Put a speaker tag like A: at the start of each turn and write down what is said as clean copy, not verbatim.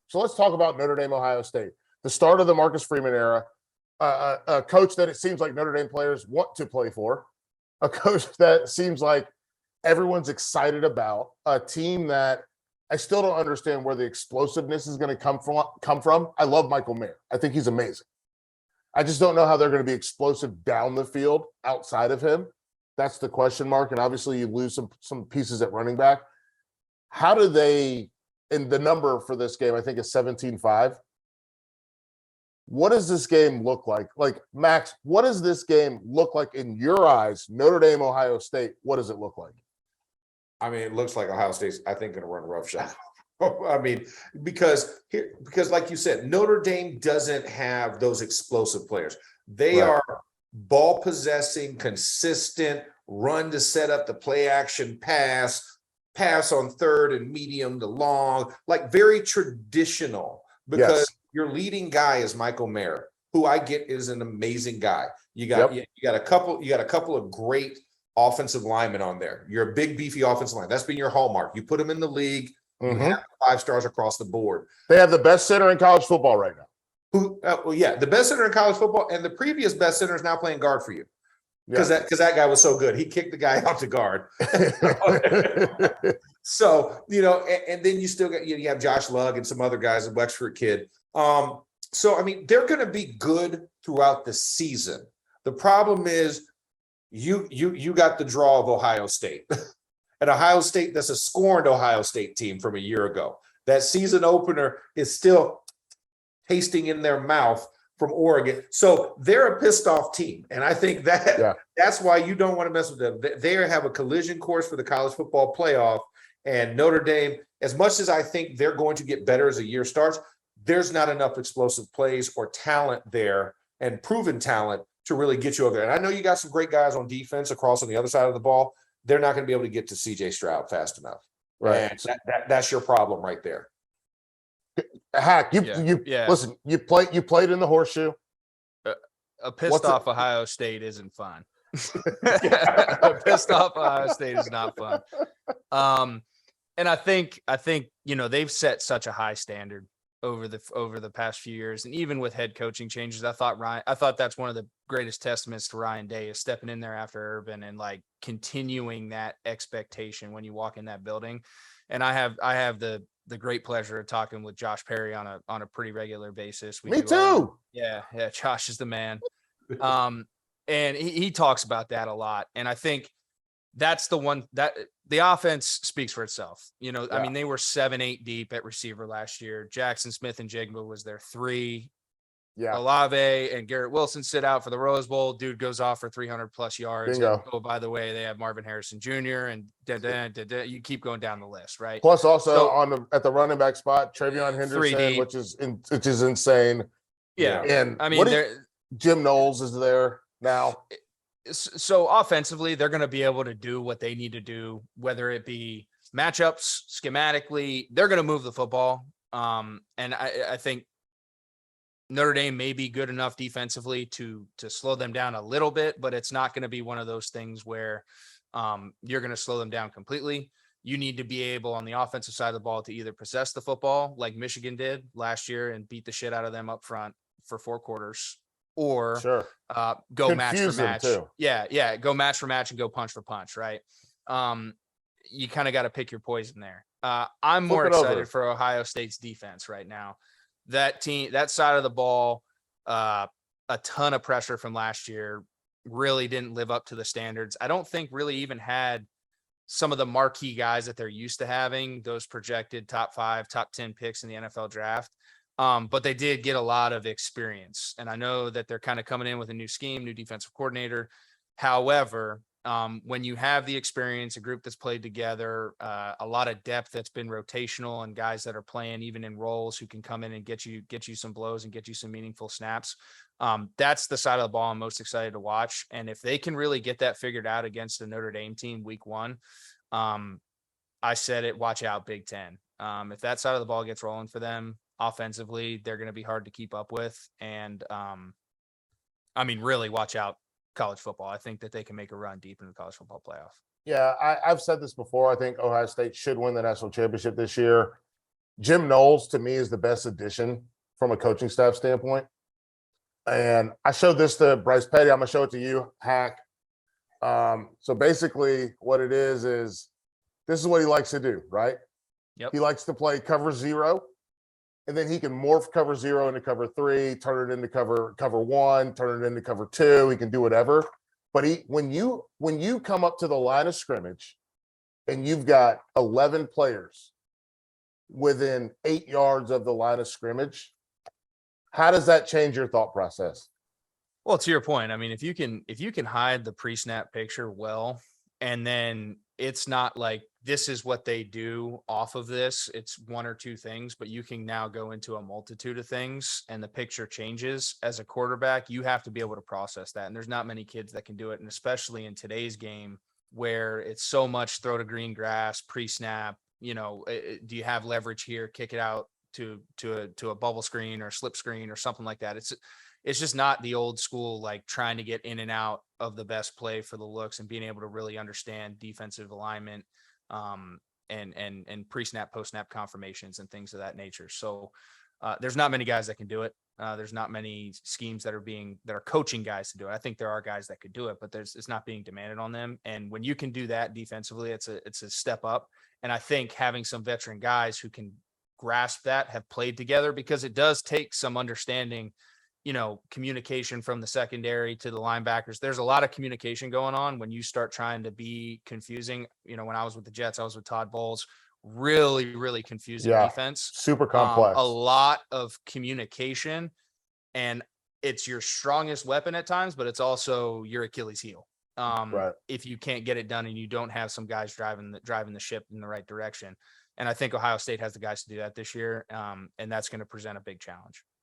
A: So let's talk about Notre Dame, Ohio State. The start of the Marcus Freeman era, a coach that it seems like Notre Dame players want to play for, a coach that seems like everyone's excited about, a team that I still don't understand where the explosiveness is going to come from. I love Michael Mayer. I think he's amazing. I just don't know how they're going to be explosive down the field outside of him. That's the question mark. And obviously you lose some pieces at running back. How do they, and the number for this game, I think is 17-5. What does this game look like? Like, Max, what does this game look like in your eyes? Notre Dame, Ohio State, what does it look like?
B: I mean, it looks like Ohio State's, I think, going to run roughshod. I mean, because like you said, Notre Dame doesn't have those explosive players. They are ball possessing, consistent, run to set up the play action pass on third and medium to long, like very traditional, because your leading guy is Michael Mayer, who I get is an amazing guy. You got a couple of great offensive linemen on there. You're a big, beefy offensive line. That's been your hallmark. You put them in the league. You have 5 stars across the board.
A: They have the best center in college football right now.
B: The best center in college football, and the previous best center is now playing guard for you. Because that guy was so good. He kicked the guy out to guard. So, and then you still got, you have Josh Lugg and some other guys, a Wexford kid. So, I mean, they're going to be good throughout the season. The problem is you got the draw of Ohio State. An Ohio State that's a scorned Ohio State team from a year ago. That season opener is still tasting in their mouth from Oregon. So they're a pissed off team. And I think that's why you don't want to mess with them. They have a collision course for the college football playoff. And Notre Dame, as much as I think they're going to get better as the year starts, there's not enough explosive plays or talent there and proven talent to really get you over there. And I know you got some great guys on defense across on the other side of the ball. They're not going to be able to get to CJ Stroud fast enough. Right. And that's your problem right there.
A: Hack, listen, you played in the horseshoe.
C: A pissed off Ohio State isn't fun. A pissed off Ohio State is not fun. And I think they've set such a high standard over the past few years, and even with head coaching changes, I thought that's one of the greatest testaments to Ryan Day is stepping in there after Urban and like continuing that expectation when you walk in that building. And I have the great pleasure of talking with Josh Perry on a pretty regular basis.
A: Me too.
C: Yeah. Josh is the man. And he talks about that a lot. And I think that's the one that the offense speaks for itself. I mean, they were 7-8 deep at receiver last year. Jackson Smith-Njigba was their 3. Yeah. Olave and Garrett Wilson sit out for the Rose Bowl. Dude goes off for 300 plus yards. And, oh, by the way, they have Marvin Harrison Jr. and you keep going down the list, right?
A: Plus, also at the running back spot, Travion Henderson, which is insane.
C: Yeah,
A: and
C: I mean,
A: Jim Knowles is there now.
C: So offensively, they're going to be able to do what they need to do, whether it be matchups, schematically. They're going to move the football, and I think Notre Dame may be good enough defensively to slow them down a little bit, but it's not going to be one of those things where you're going to slow them down completely. You need to be able on the offensive side of the ball to either possess the football like Michigan did last year and beat the shit out of them up front for 4 quarters, or go match for match. Yeah. Go match for match and go punch for punch. Right. You kind of got to pick your poison there. I'm more excited for Ohio State's defense right now. That team, that side of the ball, a ton of pressure from last year, really didn't live up to the standards. I don't think really even had some of the marquee guys that they're used to having, those projected top 5, top 10 picks in the NFL draft. But they did get a lot of experience. And I know that they're kind of coming in with a new scheme, new defensive coordinator. However, when you have the experience, a group that's played together, a lot of depth that's been rotational and guys that are playing even in roles who can come in and get you some blows and get you some meaningful snaps. That's the side of the ball I'm most excited to watch. And if they can really get that figured out against the Notre Dame team week 1, I said it, watch out Big Ten. If that side of the ball gets rolling for them offensively, they're going to be hard to keep up with. And I mean, really watch out college football. I think that they can make a run deep in the college football playoff.
A: Yeah, I've said this before. I think Ohio State should win the national championship this year. Jim Knowles to me is the best addition from a coaching staff standpoint. And I showed this to Bryce Petty. I'm gonna show it to you, Hack. So basically what it is this is what he likes to do, right?
C: Yep.
A: He likes to play cover 0, and then he can morph cover 0 into cover 3, turn it into cover 1, turn it into cover 2. He can do whatever. But when you come up to the line of scrimmage and you've got 11 players within 8 yards of the line of scrimmage, how does that change your thought process?
C: Well, to your point, I mean, if you can hide the pre-snap picture well, and then it's not like this is what they do off of this, it's one or two things, but you can now go into a multitude of things and the picture changes. As a quarterback, you have to be able to process that. And there's not many kids that can do it. And especially in today's game where it's so much throw to green grass, pre-snap, do you have leverage here, kick it out to a bubble screen or slip screen or something like that. It's just not the old school, like trying to get in and out of the best play for the looks and being able to really understand defensive alignment, and pre-snap, post-snap confirmations and things of that nature. So there's not many guys that can do it. There's not many schemes that are coaching guys to do it. I think there are guys that could do it, but it's not being demanded on them. And when you can do that defensively, it's a step up. And I think having some veteran guys who can grasp that, have played together, because it does take some understanding, communication from the secondary to the linebackers. There's a lot of communication going on when you start trying to be confusing. When I was with the Jets, I was with Todd Bowles, really, really confusing defense.
A: Super complex.
C: A lot of communication, and it's your strongest weapon at times, but it's also your Achilles heel.
A: Right.
C: If you can't get it done and you don't have some guys driving the ship in the right direction. And I think Ohio State has the guys to do that this year. And that's going to present a big challenge.